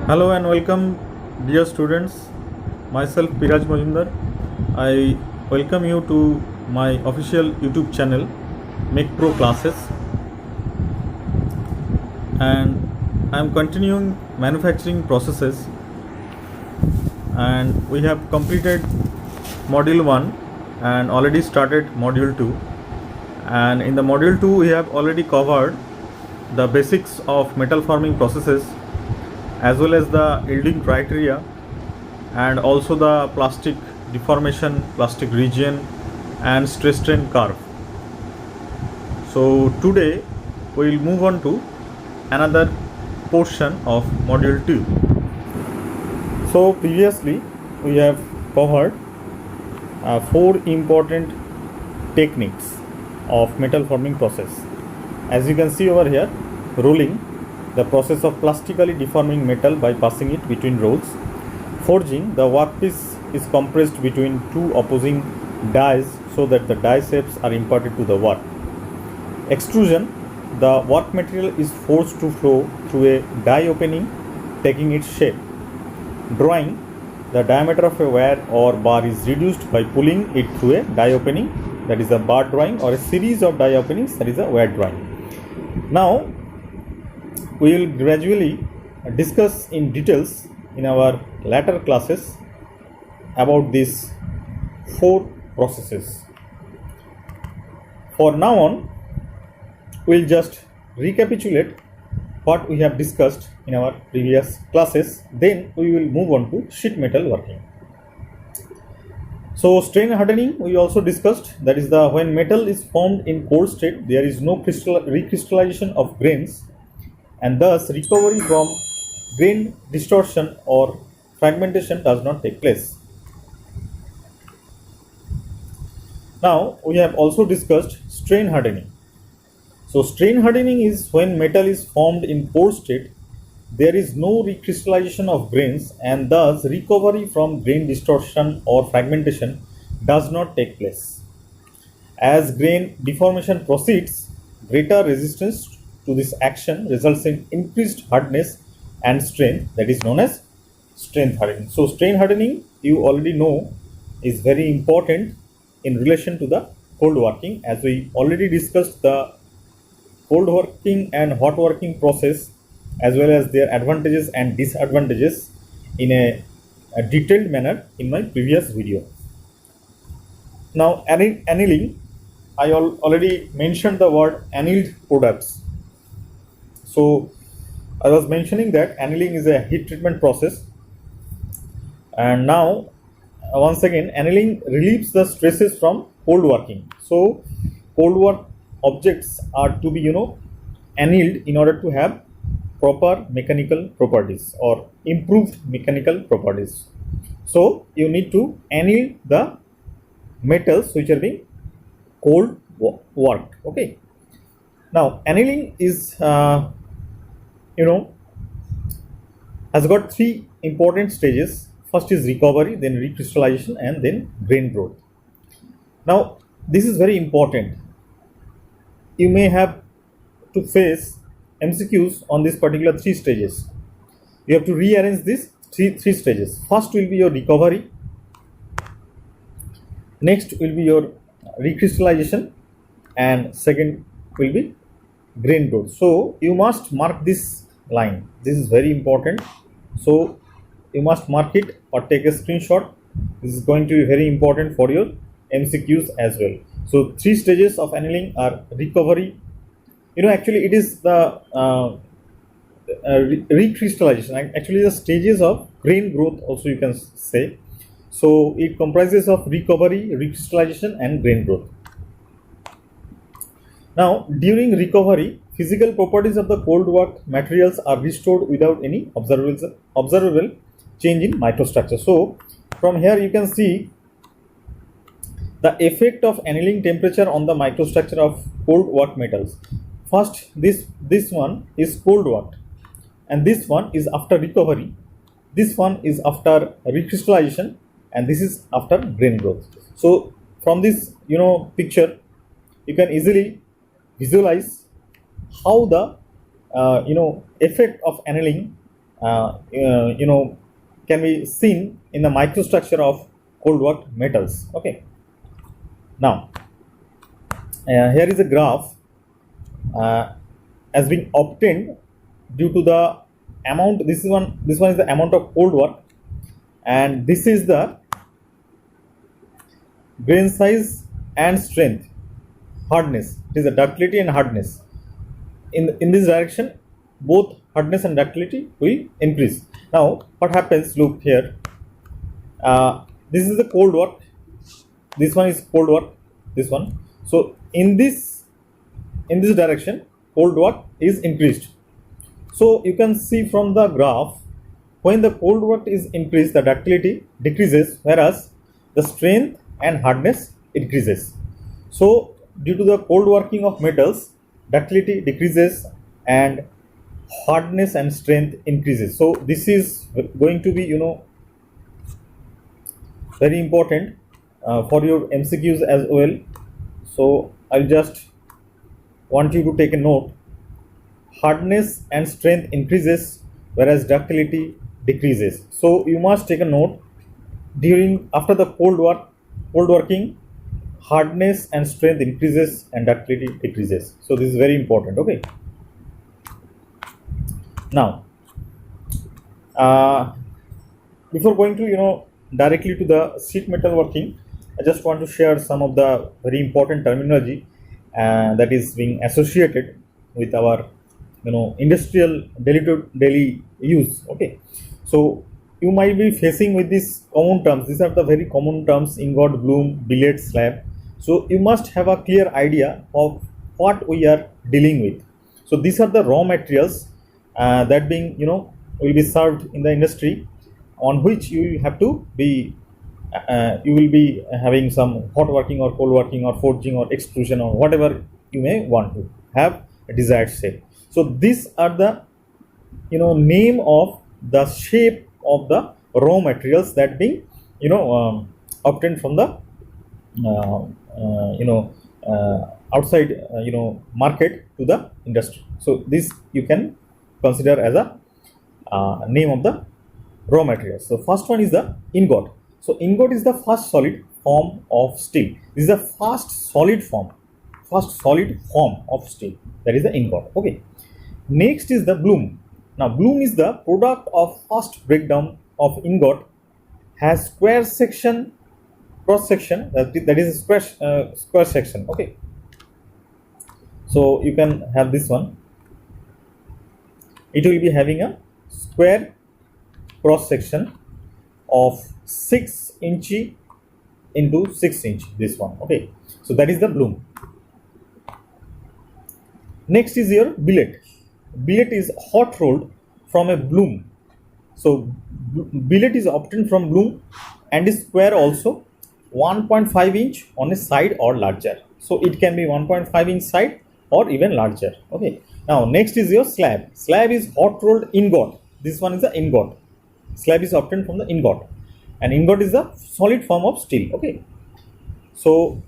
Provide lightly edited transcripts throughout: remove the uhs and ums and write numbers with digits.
Hello and welcome, dear students. Myself Piraj Majumdar. I welcome you to my official YouTube channel, Make Pro Classes, and I am continuing manufacturing processes. And we have completed Module 1 and already started Module 2. And in the Module 2, we have already covered the basics of metal forming processes as well as the yielding criteria and also the plastic deformation, plastic region and stress strain curve. So today we will move on to another portion of Module 2. So previously we have covered 4 important techniques of metal forming process. As you can see over here, rolling, the process of plastically deforming metal by passing it between rolls. Forging, the workpiece is compressed between two opposing dies so that the die shapes are imparted to the work. Extrusion, the work material is forced to flow through a die opening, taking its shape. Drawing, the diameter of a wire or bar is reduced by pulling it through a die opening, that is a bar drawing, or a series of die openings, that is a wire drawing. Now we will gradually discuss in details in our later classes about these 4 processes. For now on, we will just recapitulate what we have discussed in our previous classes. Then we will move on to sheet metal working. So strain hardening we also discussed, that is the when metal is formed in cold state, there is no recrystallization of grains, and thus recovery from grain distortion or fragmentation does not take place. Now we have also discussed strain hardening. So strain hardening is when metal is formed in pore state, there is no recrystallization of grains, and thus recovery from grain distortion or fragmentation does not take place. As grain deformation proceeds, greater resistance to this action results in increased hardness and strength, that is known as strength hardening. So strain hardening, you already know, is very important in relation to the cold working, as we already discussed the cold working and hot working process as well as their advantages and disadvantages in a detailed manner in my previous video. Now annealing, I already mentioned the word annealed products. So I was mentioning that annealing is a heat treatment process, and now once again annealing relieves the stresses from cold working. So cold work objects are to be annealed in order to have proper mechanical properties or improved mechanical properties. So you need to anneal the metals which are being cold worked. Okay. Now annealing is has got 3 important stages. First is recovery, then recrystallization, and then grain growth. Now this is very important. You may have to face MCQs on this particular 3 stages. You have to rearrange these three stages. First will be your recovery, next will be your recrystallization, and second will be grain growth. So you must mark this line. This is very important. So you must mark it or take a screenshot. This is going to be very important for your MCQs as well. So 3 stages of annealing are recovery. Actually it is the recrystallization, actually the stages of grain growth also you can say. So it comprises of recovery, recrystallization and grain growth. Now during recovery, physical properties of the cold worked materials are restored without any observable change in microstructure. So from here you can see the effect of annealing temperature on the microstructure of cold worked metals. First, this one is cold worked, and this one is after recovery, this one is after recrystallization, and this is after grain growth. So from this picture you can easily visualize how the effect of annealing you know, can be seen in the microstructure of cold worked metals. Okay. Now, here is a graph has been obtained due to the amount. This one is the amount of cold work, and this is the grain size and strength, hardness. It is the ductility and hardness. In this direction, both hardness and ductility will increase. Now, what happens? Look here. This is the cold work. This one is cold work. This one. So in this direction, cold work is increased. So you can see from the graph, when the cold work is increased, the ductility decreases, whereas the strength and hardness increases. So due to the cold working of metals, ductility decreases and hardness and strength increases. So this is going to be, you know, very important for your MCQs as well. So I'll just want you to take a note. Hardness and strength increases, whereas ductility decreases. So you must take a note. After the cold working, hardness and strength increases and ductility decreases. So this is very important. Okay. Now, before going to, you know, directly to the sheet metal working, I just want to share some of the very important terminology that is being associated with our, you know, industrial daily to daily use. Okay. So you might be facing with these common terms. These are the very common terms: ingot, bloom, billet, slab. So you must have a clear idea of what we are dealing with. So these are the raw materials that being, you know, will be served in the industry, on which you will have to be you will be having some hot working or cold working or forging or extrusion or whatever you may want to have a desired shape. So these are the, you know, name of the shape of the raw materials that being, you know, obtained from the you know, outside you know, market to the industry. So this you can consider as a name of the raw materials. So first one is the ingot. So ingot is the first solid form of steel. This is the first solid form of steel. That is the ingot. Okay. Next is the bloom. Now bloom is the product of first breakdown of ingot, has square section, cross section, that is a square section. Okay. So you can have this one. It will be having a square cross section of 6 inch into 6 inch. This one. Okay. So that is the bloom. Next is your billet. Billet is hot rolled from a bloom. So billet is obtained from bloom and is square also, 1.5 inch on a side or larger. So it can be 1.5 inch side or even larger. Okay. Now next is your slab. Slab is hot rolled ingot. This one is the ingot. Slab is obtained from the ingot, and ingot is the solid form of steel. Okay. So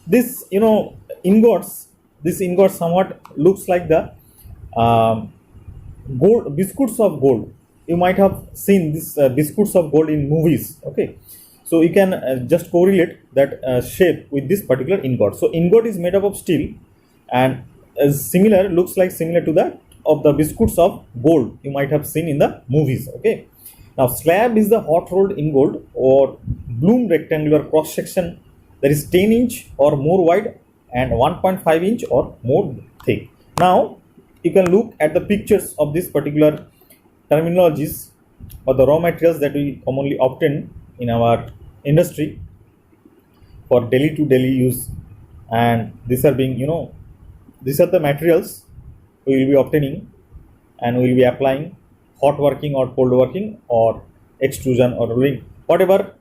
this, you know, this ingot somewhat looks like the gold, biscuits of gold. You might have seen this biscuits of gold in movies. Okay. So you can just correlate that shape with this particular ingot. So ingot is made up of steel and looks like similar to that of the biscuits of gold you might have seen in the movies. Okay. Now slab is the hot rolled ingot or bloom rectangular cross section that is 10 inch or more wide and 1.5 inch or more thick. Now you can look at the pictures of this particular terminologies or the raw materials that we commonly obtain in our industry for daily to daily use, and these are being, you know, these are the materials we will be obtaining and we will be applying hot working or cold working or extrusion or rolling, whatever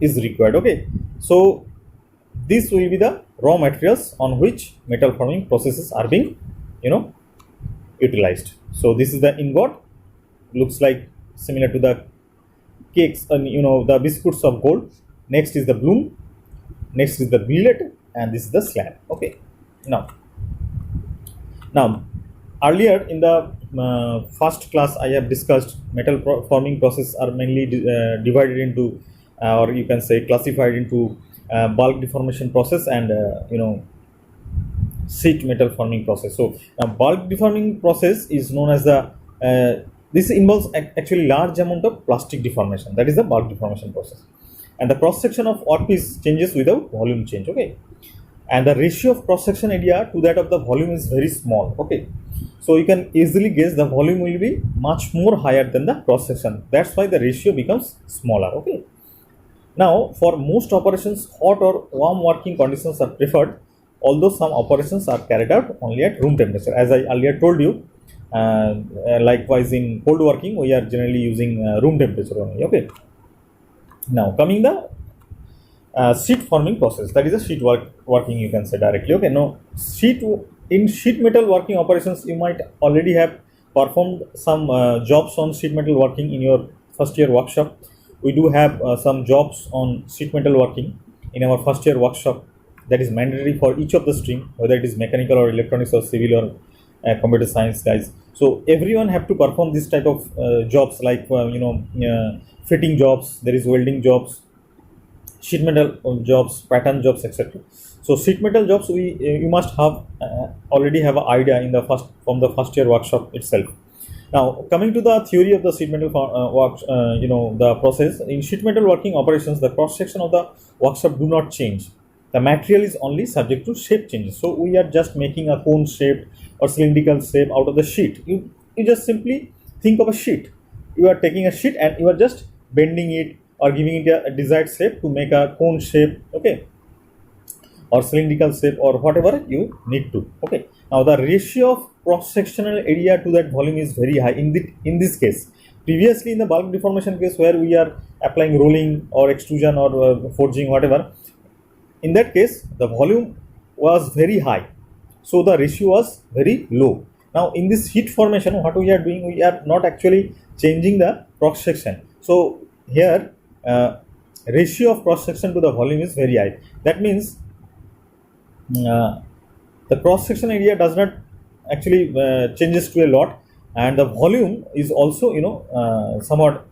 is required. Okay. So this will be the raw materials on which metal forming processes are being, you know, utilized. So this is the ingot, looks like similar to the cakes and, you know, the biscuits of gold. Next is the bloom, next is the billet, and this is the slab. Okay. Now earlier in the first class I have discussed, metal forming process are mainly divided into, or you can say classified into bulk deformation process and sheet metal forming process. So bulk deforming process is known as the this involves actually large amount of plastic deformation. That is the bulk deformation process, and the cross section of workpiece changes without volume change. Okay, and the ratio of cross section area to that of the volume is very small. Okay, so you can easily guess the volume will be much more higher than the cross section. That's why the ratio becomes smaller. Okay, now for most operations, hot or warm working conditions are preferred, although some operations are carried out only at room temperature. As I earlier told you, likewise in cold working we are generally using room temperature only. Okay, now coming the sheet forming process, that is a sheet working, you can say directly. Okay, now in sheet metal working operations, you might already have performed some jobs on sheet metal working in your first year workshop. We do have some jobs on sheet metal working in our first year workshop. That is mandatory for each of the stream, whether it is mechanical or electronics or civil or computer science guys. So everyone have to perform this type of jobs, like fitting jobs, there is welding jobs, sheet metal jobs, pattern jobs, etc. So sheet metal jobs, you must have already have an idea in the from the first year workshop itself. Now coming to the theory of the sheet metal the process in sheet metal working operations, the cross section of the workshop do not change. The material is only subject to shape changes. So we are just making a cone shaped or cylindrical shape out of the sheet. You just simply think of a sheet. You are taking a sheet and you are just bending it or giving it a desired shape to make a cone shape, okay, or cylindrical shape or whatever you need to. Okay, now the ratio of cross sectional area to that volume is very high in this case. Previously in the bulk deformation case, where we are applying rolling or extrusion or forging, whatever, in that case the volume was very high, so the ratio was very low. Now in this heat formation, what we are doing, we are not actually changing the cross section. So here ratio of cross section to the volume is very high. That means the cross section area does not actually changes to a lot, and the volume is also somewhat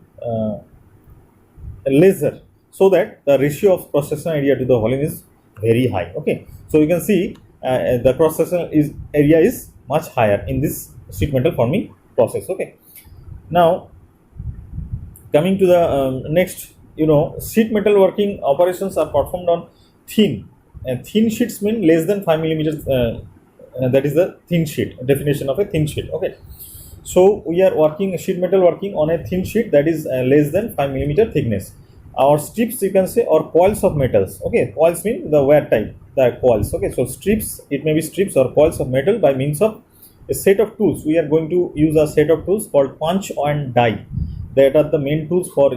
lesser, so that the ratio of cross section area to the volume is very high. Okay, so you can see the cross section area is much higher in this sheet metal forming process. Okay, now coming to the next, sheet metal working operations are performed on thin, and thin sheets mean less than 5 millimeters. That is the thin sheet definition of a thin sheet. Okay, so we are working sheet metal working on a thin sheet that is less than 5 millimeter thickness. Our strips, you can say, or coils of metals. Okay, coils mean the wear type, the coils. Okay, so strips, it may be strips or coils of metal by means of a set of tools. We are going to use a set of tools called punch and die. That are the main tools for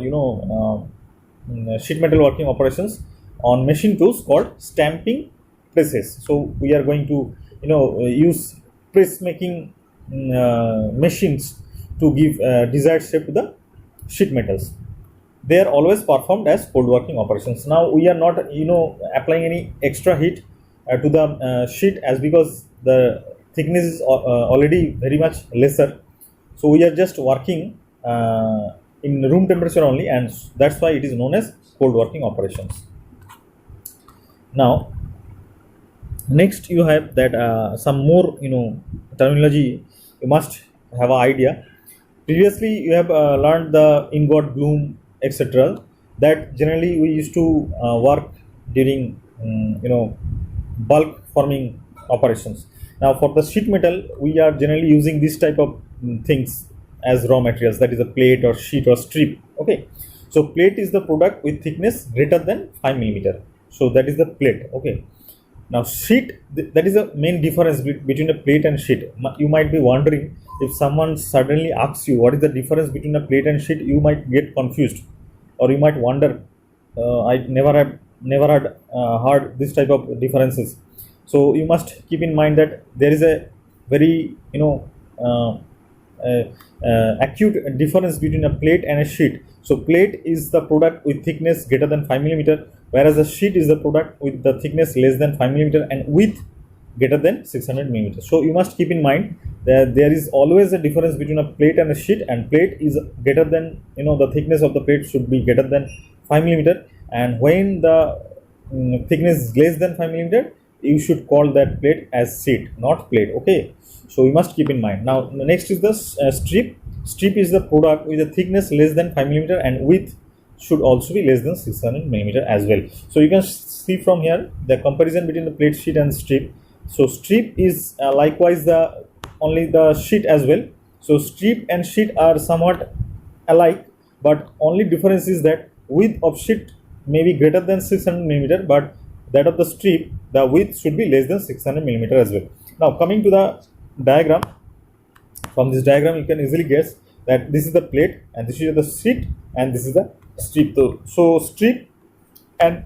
sheet metal working operations on machine tools called stamping presses. So we are going to use press making machines to give desired shape to the sheet metals. They are always performed as cold working operations. Now we are not applying any extra heat to the sheet, as because the thickness is already very much lesser. So we are just working in room temperature only, and that's why it is known as cold working operations. Now next you have that some more terminology you must have an idea. Previously you have learned the ingot bloom, etc. That generally we used to work during bulk forming operations. Now for the sheet metal, we are generally using this type of things as raw materials, that is a plate or sheet or strip. Okay, so plate is the product with thickness greater than 5 millimeter. So that is the plate. Okay, now sheet, that is the main difference between a plate and sheet. You might be wondering, if someone suddenly asks you what is the difference between a plate and sheet, you might get confused, or you might wonder, I never had heard this type of differences. So you must keep in mind that there is a very acute difference between a plate and a sheet. So plate is the product with thickness greater than 5 millimeter, whereas a sheet is the product with the thickness less than 5 millimeter and width greater than 600 millimeters. So you must keep in mind that there is always a difference between a plate and a sheet, and plate is greater than, the thickness of the plate should be greater than 5 millimeter, and when the thickness is less than 5 millimeter, you should call that plate as sheet, not plate. Okay, so you must keep in mind. Now next is the strip. Strip is the product with a thickness less than 5 millimeter and width should also be less than 600 millimeter as well. So you can see from here the comparison between the plate, sheet and strip. So strip is likewise the only the sheet as well. So strip and sheet are somewhat alike, but only difference is that width of sheet may be greater than 600 millimeter, but that of the strip, the width should be less than 600 millimeter as well. Now coming to the diagram, from this diagram you can easily guess that this is the plate and this is the sheet and this is the strip. So strip and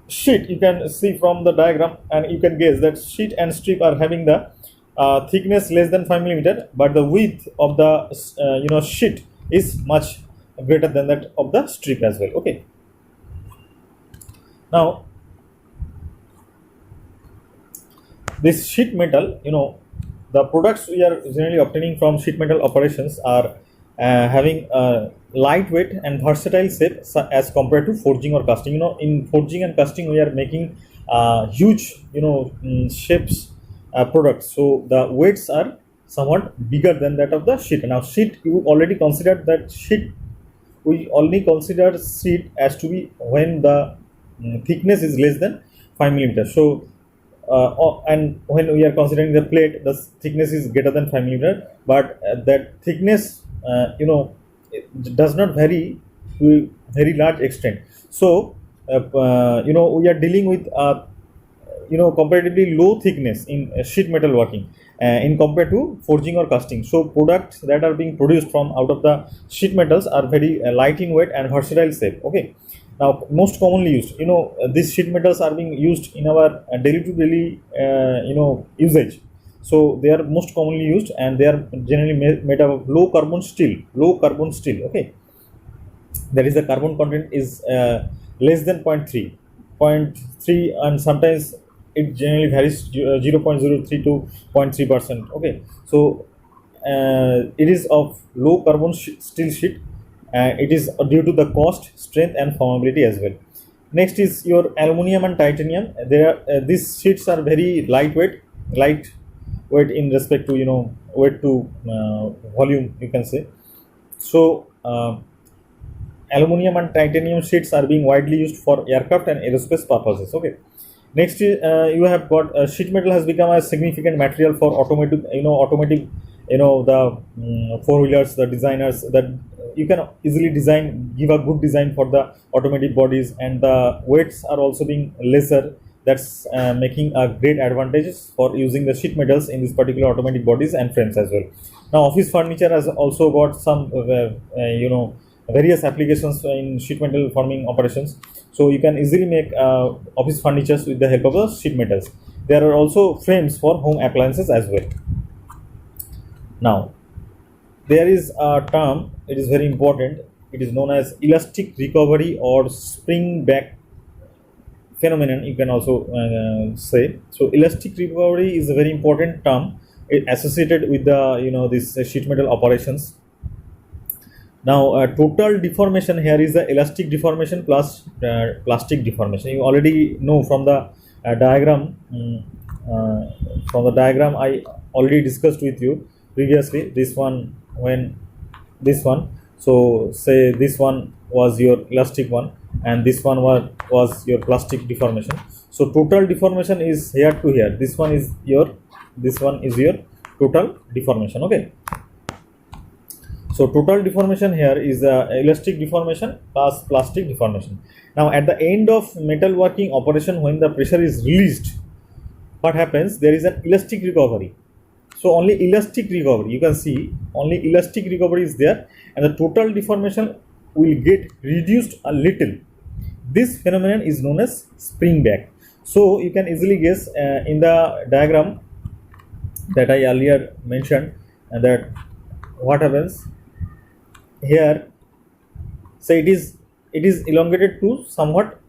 sheet, you can see from the diagram and you can guess that sheet and strip are having the thickness less than 5 millimeter, but the width of the sheet is much greater than that of the strip as well. Okay, now this sheet metal, the products we are generally obtaining from sheet metal operations are having a lightweight and versatile shape as compared to forging or casting. In forging and casting we are making huge shapes products, so the weights are somewhat bigger than that of the sheet. Now sheet, you already considered that sheet, we only consider sheet as to be when the thickness is less than 5 millimeters. So and when we are considering the plate, the thickness is greater than 5 millimeter, but that thickness it does not vary to a very large extent. So we are dealing with comparatively low thickness in sheet metal working in compared to forging or casting. So products that are being produced from out of the sheet metals are very light in weight and versatile shape. Okay, now most commonly used, these sheet metals are being used in our daily to daily usage. So they are most commonly used and they are generally made up of low carbon steel. Okay, that is the carbon content is less than 0.3, and sometimes it generally varies 0.03 to 0.3%. Okay, so it is of low carbon steel sheet. It is due to the cost, strength and formability as well. Next is your aluminum and titanium. These sheets are very lightweight in respect to weight to volume, you can say. So aluminum and titanium sheets are being widely used for aircraft and aerospace purposes. Okay, next is you have got sheet metal has become a significant material for automotive, the four-wheelers, the designers, that you can easily give a good design for the automotive bodies, and the weights are also being lesser. That's making a great advantages for using the sheet metals in this particular automatic bodies and frames as well. Now office furniture has also got some various applications in sheet metal forming operations, so you can easily make office furnitures with the help of the sheet metals. There are also frames for home appliances as well. Now there is a term, it is very important, it is known as elastic recovery or spring back phenomenon, you can also say. So elastic recovery is a very important term associated with the this sheet metal operations. Now total deformation here is the elastic deformation plus plastic deformation. You already know from the diagram. From the diagram I already discussed with you previously. So say this one was your elastic one and this one was your plastic deformation. So total deformation is here to here. This one is your total deformation. Okay, so total deformation here is elastic deformation plus plastic deformation. Now at the end of metal working operation, when the pressure is released, what happens? There is an elastic recovery. So only elastic recovery, you can see only elastic recovery is there, and the total deformation will get reduced a little. This phenomenon is known as spring back. So you can easily guess in the diagram that I earlier mentioned that what happens here. Say it is elongated to somewhat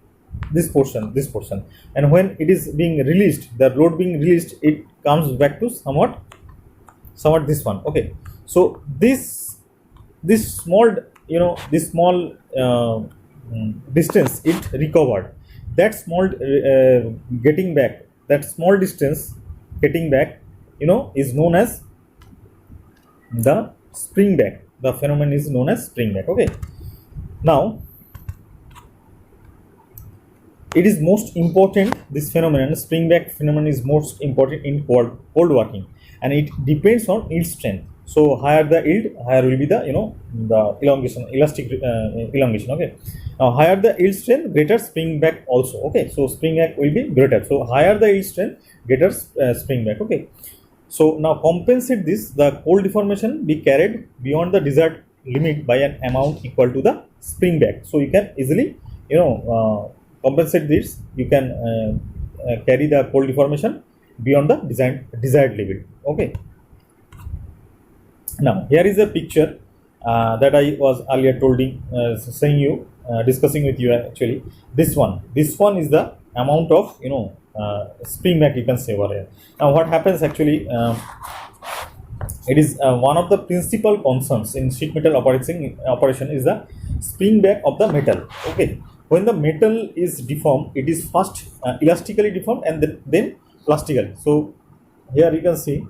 this portion, and when it is being released, the load being released, it comes back to somewhat this one. Okay, so this small, this small distance it recovered, that small getting back, that small distance getting back, is known as the spring back. The phenomenon is known as spring back. Okay, now it is most important, this phenomenon, spring back phenomenon, is most important in cold working, and it depends on yield strength. So higher the yield, higher will be the the elongation, elastic elongation. Okay, now higher the yield strength, greater spring back also. Okay, so spring back will be greater, so higher the yield strength, greater spring back. Okay, so now compensate this, the cold deformation be carried beyond the desired limit by an amount equal to the spring back. So you can easily compensate this. You can carry the cold deformation beyond the desired limit. Okay, now here is a picture that I was earlier discussing with you. Actually, this one is the amount of spring back, you can say, over here. Now what happens actually, it is one of the principal concerns in sheet metal operation is the spring back of the metal. Okay, when the metal is deformed, it is first elastically deformed and then plastically. So here you can see,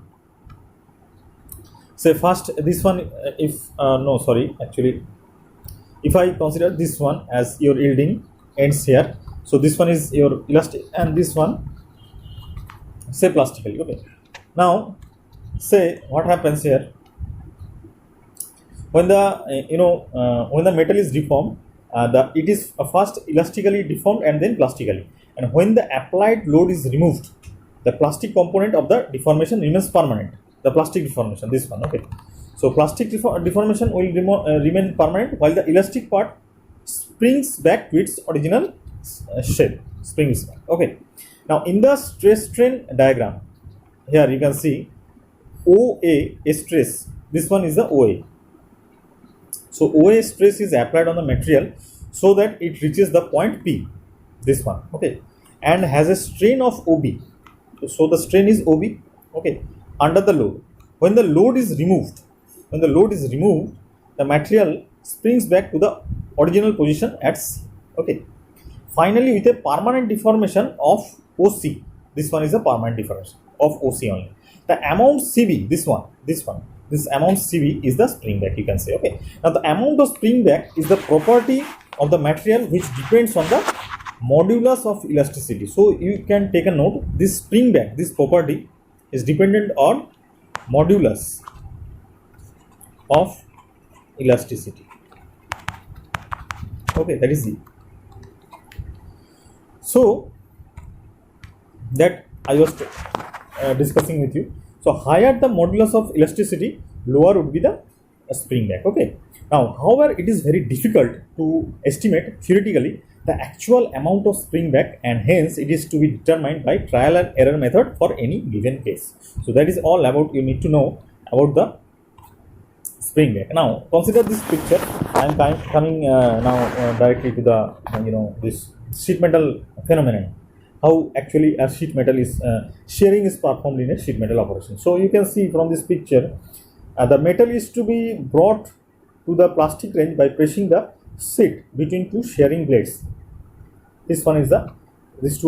say first this one, if I consider this one as your yielding ends here, so this one is your elastic and this one say plastically. Okay, now say what happens here, when the when the metal is deformed, it is first elastically deformed and then plastically, and when the applied load is removed, the plastic component of the deformation remains permanent, the plastic deformation, this one. Okay, so plastic deformation will remain permanent, while the elastic part springs back to its original shape, springs back. Okay, now in the stress strain diagram, here you can see OA stress, this one is the OA. So OA stress is applied on the material so that it reaches the point P, this one. Okay, and has a strain of OB, so the strain is OB. Okay, under the load. When the load is removed, the material springs back to the original position at C. Okay, finally with a permanent deformation of OC, this one is a permanent deformation of OC only. The amount CV, this amount CV is the spring back, you can say. Okay, now the amount of spring back is the property of the material which depends on the modulus of elasticity. So you can take a note, this spring back, this property is dependent on modulus of elasticity. Okay, that is it. So that I was discussing with you. So higher the modulus of elasticity, lower would be the spring back. Okay, now however it is very difficult to estimate theoretically the actual amount of spring back, and hence it is to be determined by trial and error method for any given case. So that is all about you need to know about the spring back. Now consider this picture. I am coming now directly to the this sheet metal phenomenon, how actually a sheet metal is shearing is performed in a sheet metal operation. So you can see from this picture, the metal is to be brought to the plastic range by pressing the sheet between two shearing blades. These two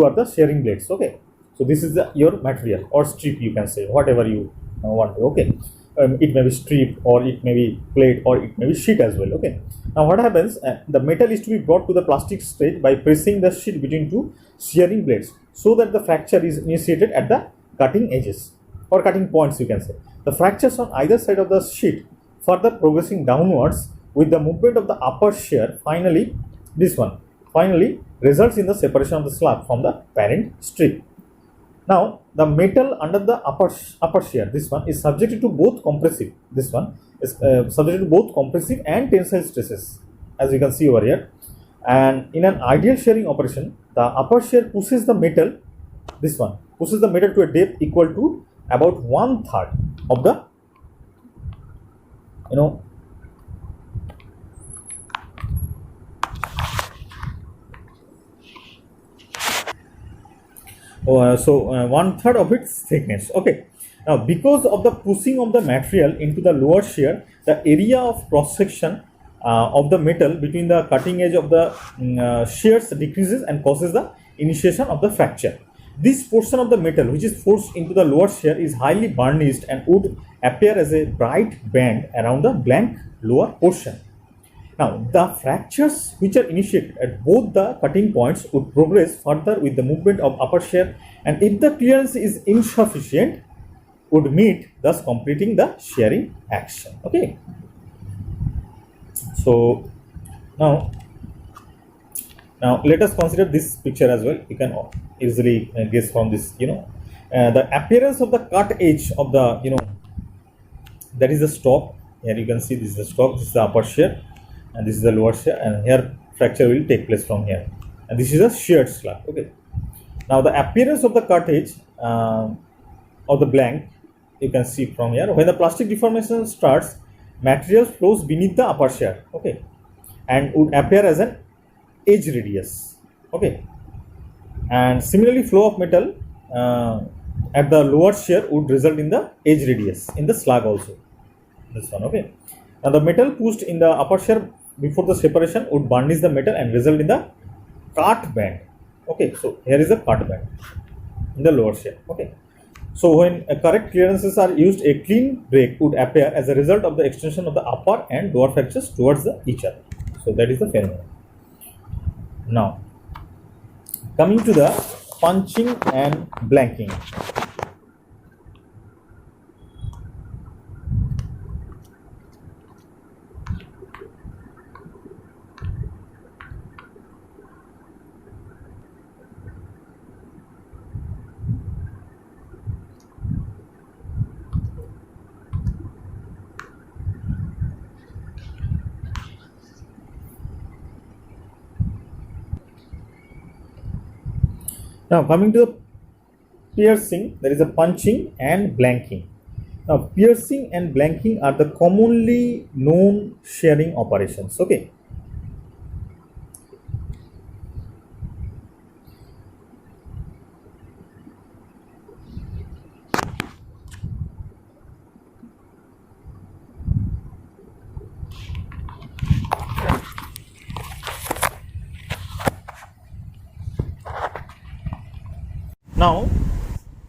are the shearing blades. Okay, so this is your material or strip, you can say, whatever you want. Okay, it may be strip, or it may be plate, or it may be sheet as well. Okay, now what happens, the metal is to be brought to the plastic stage by pressing the sheet between two shearing blades, so that the fracture is initiated at the cutting edges or cutting points, you can say. The fractures on either side of the sheet further progressing downwards with the movement of the upper shear finally results in the separation of the slab from the parent strip. Now the metal under the upper shear, this one is subjected to both compressive, and tensile stresses, as you can see over here. And in an ideal shearing operation, the upper shear pushes the metal, to a depth equal to about 1/3 of the one third of its thickness. Okay. Now, because of the pushing of the material into the lower shear, the area of cross section of the metal between the cutting edge of the shears decreases and causes the initiation of the fracture. This portion of the metal which is forced into the lower shear is highly burnished and would appear as a bright band around the blank lower portion. Now, the fractures which are initiated at both the cutting points would progress further with the movement of upper shear, and if the clearance is insufficient, would meet, thus completing the shearing action. Okay. So now let us consider this picture as well. You can easily guess from this. The appearance of the cut edge of the that is the stock. Here you can see this is the stock. This is the upper shear, and this is the lower shear, and here fracture will take place from here, and this is a sheared slab. Okay. Now the appearance of the cut edge of the blank, you can see from here. When the plastic deformation starts, material flows beneath the upper shear, okay, and would appear as an edge radius, okay. And similarly, flow of metal at the lower shear would result in the edge radius in the slug also. This one, okay. Now the metal pushed in the upper shear before the separation would burnish the metal and result in the cut band. Okay, so here is the cut band in the lower shear. Okay, so when correct clearances are used, a clean break would appear as a result of the extension of the upper and lower fractures towards each other. So that is the phenomenon. Now, coming to the punching and blanking. Now coming to the piercing, there is a punching and blanking. Now piercing and blanking are the commonly known shearing operations. Okay. Now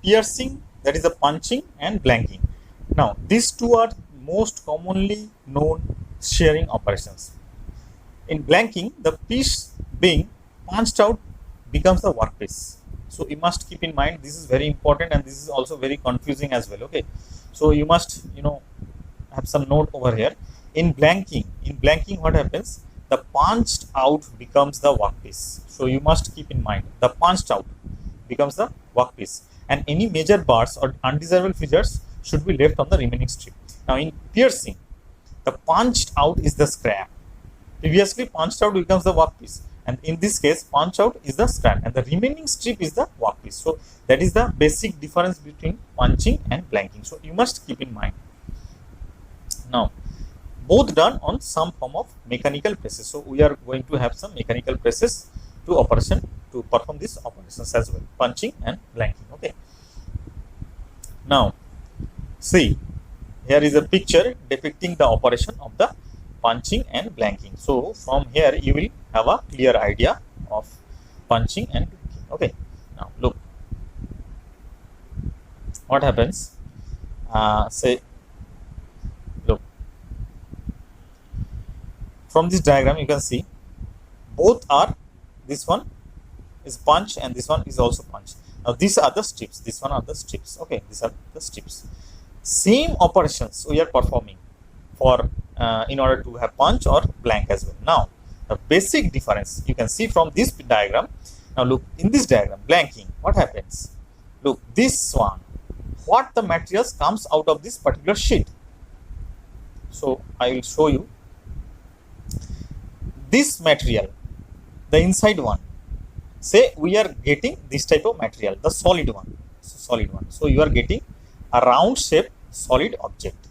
piercing, that is the punching, and blanking. Now these two are most commonly known shearing operations. In blanking, the piece being punched out becomes the workpiece. So you must keep in mind, this is very important, and this is also very confusing as well. Okay, so you must have some note over here. In blanking what happens? The punched out becomes the workpiece. So you must keep in mind, the punched out becomes the workpiece, and any major bars or undesirable features should be left on the remaining strip. Now in piercing, the punched out is the scrap. Previously punched out becomes the workpiece, and in this case punch out is the scrap and the remaining strip is the workpiece. So that is the basic difference between punching and blanking. So you must keep in mind. Now both done on some form of mechanical presses. So we are going to have some mechanical presses to perform these operations as well, punching and blanking. Okay. Now see, here is a picture depicting the operation of the punching and blanking. So from here you will have a clear idea of punching and blanking. Okay. Now look what happens. Look, from this diagram you can see both are, this one is punch and this one is also punch. Now these are the strips, this one are the strips. Okay, these are the strips. Same operations we are performing for in order to have punch or blank as well. Now the basic difference you can see from this diagram. Now look, in this diagram, blanking, what happens? Look, this one, what the materials comes out of this particular sheet. So I will show you this material, the inside one. Say we are getting this type of material, the solid one. So you are getting a round shape solid object,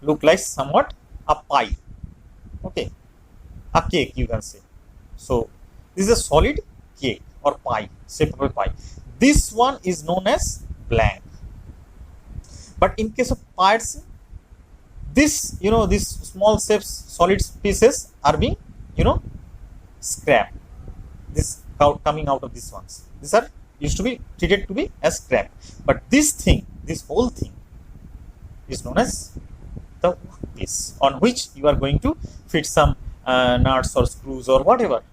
look like somewhat a pie. Okay, a cake you can say. So this is a solid cake or pie, shape of a pie. this one is known as blank. But in case of piercing, this, these small shapes, solid pieces are being, scrap. This coming out of these ones, these are used to be treated to be as scrap. But this thing, this whole thing is known as the piece on which you are going to fit some nuts or screws or whatever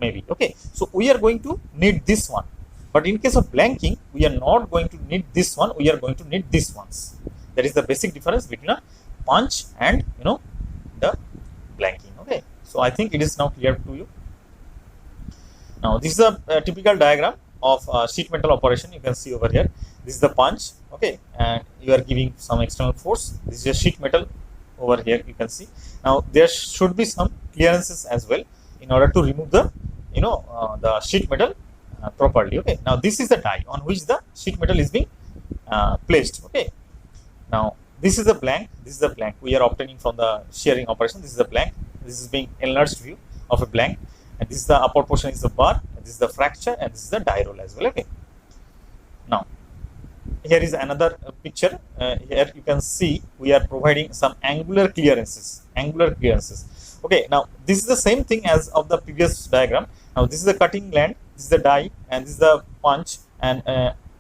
maybe. Okay, so we are going to need this one, but in case of blanking, we are not going to need this one, we are going to need these ones. That is the basic difference between a punch and the blanking. Okay, so I think it is now clear to you. Now this is a typical diagram of sheet metal operation. You can see over here, this is the punch. Okay, and you are giving some external force. This is a sheet metal over here, you can see. Now there should be some clearances as well in order to remove the the sheet metal properly. Okay, now this is the die on which the sheet metal is being placed. Okay, now this is the blank, this is the blank we are obtaining from the shearing operation. This is the blank, this is being enlarged view of a blank, and this is the upper portion is the bar, and this is the fracture, and this is the die roll as well. Okay, now here is another picture. Here you can see we are providing some angular clearances. Okay, now this is the same thing as of the previous diagram. Now this is the cutting gland, this is the die, and this is the punch, and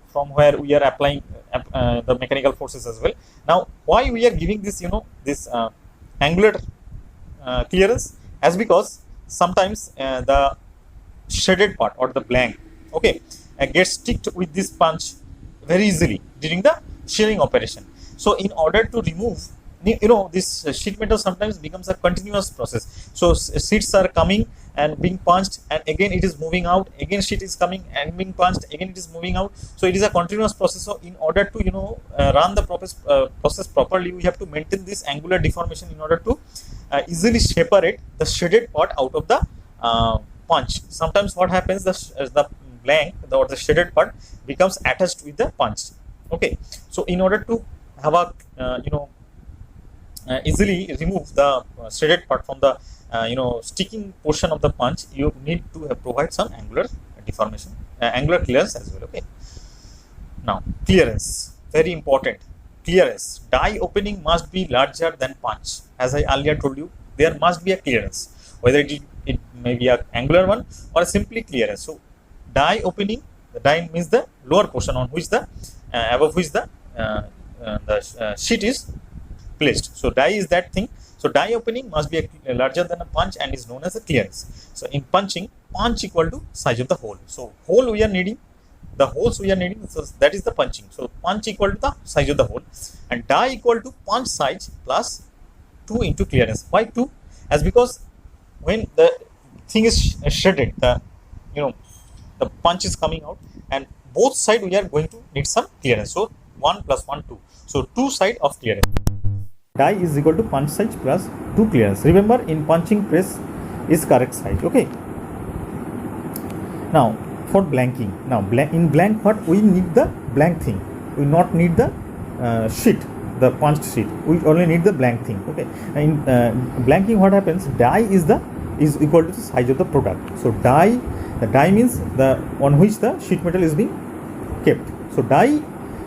from where we are applying the mechanical forces as well. Now why we are giving this this angular clearance, as because sometimes the shaded part or the blank, okay, gets sticked with this punch very easily during the shearing operation. So in order to remove, this sheet metal sometimes becomes a continuous process. So sheets are coming and being punched, and again it is moving out, again sheet is coming and being punched, again it is moving out. So it is a continuous process. So in order to run the process properly, we have to maintain this angular deformation in order to easily separate the shaded part out of the punch. Sometimes what happens, the blank or the shaded part becomes attached with the punch. Okay, so in order to have a easily remove the shaded part from the sticking portion of the punch, you need to provide some angular deformation, angular clearance as well. Okay, now clearance, very important. Clearance, die opening must be larger than punch. As I earlier told you, there must be a clearance, whether it may be an angular one or simply clearance. So die opening, the die means the lower portion on which the above which the sheet is placed. So die is that thing. So die opening must be larger than a punch and is known as a clearance. So in punching, punch equal to size of the hole. So hole we are needing, the holes we are needing, so that is the punching. So punch equal to the size of the hole, and die equal to punch size plus 2 into clearance. Why 2? As because when the thing is shredded, the punch is coming out, and both side we are going to need some clearance. So 1 plus 1 2. So 2 side of clearance. Die is equal to punch size plus 2 clearance. Remember, in punching press is correct size. Okay. Now for blanking. Now in blank part we need the blank thing. We not need the sheet, the punched sheet. We only need the blank thing. Okay. In blanking, what happens? Die is equal to the size of the product. So die, the die means the on which the sheet metal is being kept. So die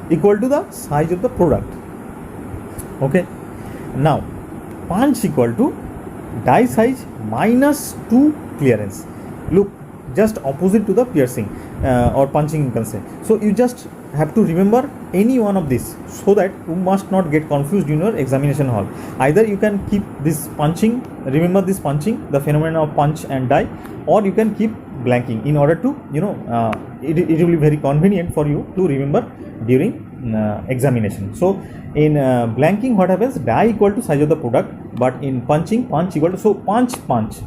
equal to the size of the product. Okay. Now punch equal to die size minus 2 clearance. Look, just opposite to the piercing or punching, you can say. So you just have to remember any one of these, so that you must not get confused in your examination hall. Either you can keep this punching, remember this punching, the phenomenon of punch and die, or you can keep blanking in order to it will be very convenient for you to remember during examination. So in blanking, what happens? Die equal to size of the product, but in punching, punch equal to, so punch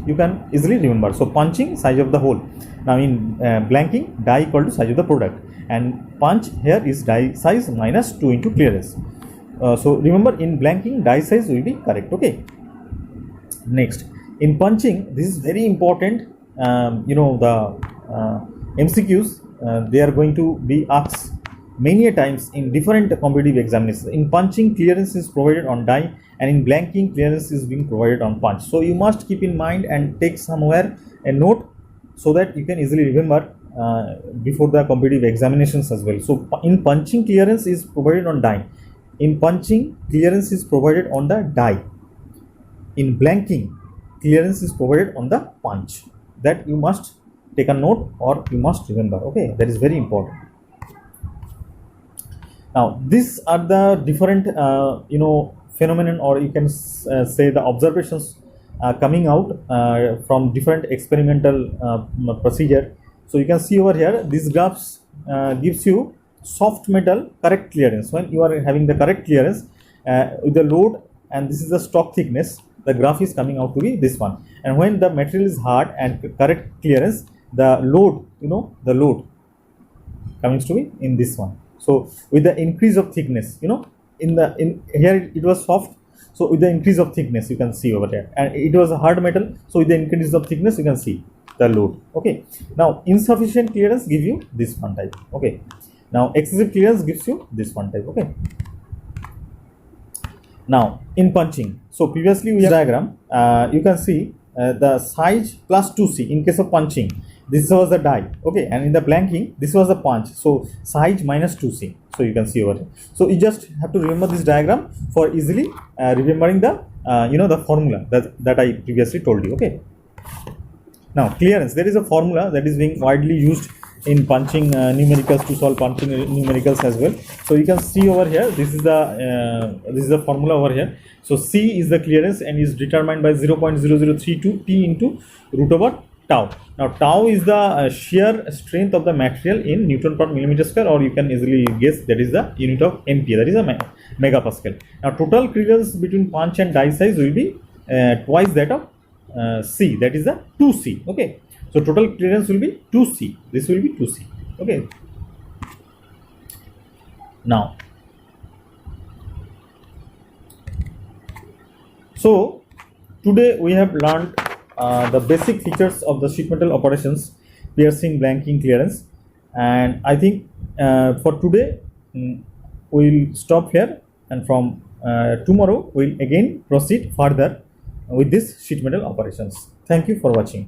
you can easily remember. So punching, size of the hole. Now in blanking, die equal to size of the product, and punch here is die size minus 2 into clearance. So remember, in blanking die size will be correct. Okay. Next, in punching, this is very important. The MCQs they are going to be asked many a times in different competitive examinations. In punching, clearance is provided on die, and in blanking, clearance is being provided on punch. So you must keep in mind and take somewhere a note, so that you can easily remember before the competitive examinations as well. So in punching, clearance is provided on die. In punching, clearance is provided on the die. In blanking, clearance is provided on the punch. That you must take a note or you must remember. Okay, that is very important. Now these are the different phenomenon, or you can say the observations coming out from different experimental procedure. So you can see over here, these graphs gives you soft metal correct clearance. When you are having the correct clearance with the load, and this is the stock thickness, the graph is coming out to be this one. And when the material is hard and correct clearance, the load, the load comes to be in this one. So with the increase of thickness, in here it was soft, so with the increase of thickness you can see over there, and it was a hard metal, so with the increase of thickness you can see the load. Okay, now insufficient clearance give you this one type. Okay, now excessive clearance gives you this one type. Okay, now in punching, so previously we have diagram, you can see the size plus 2c in case of punching, this was the die. Okay, and in the blanking this was the punch, so size minus 2c. So you can see over here. So you just have to remember this diagram for easily remembering the the formula that I previously told you. Okay, now clearance, there is a formula that is being widely used in punching numericals, to solve punching numericals as well. So you can see over here, this is the formula over here. So C is the clearance and is determined by 0.0032 P into root over tau. Now tau is the shear strength of the material in Newton per millimeter square, or you can easily guess that is the unit of MPa, that is a megapascal. Now total clearance between punch and die size will be twice that of C, that is the 2C. Okay, so total clearance will be 2C, this will be 2C. Okay, now so today we have learned the basic features of the sheet metal operations, piercing, blanking, clearance, and I think for today we'll stop here, and from tomorrow we'll again proceed further with this sheet metal operations. Thank you for watching.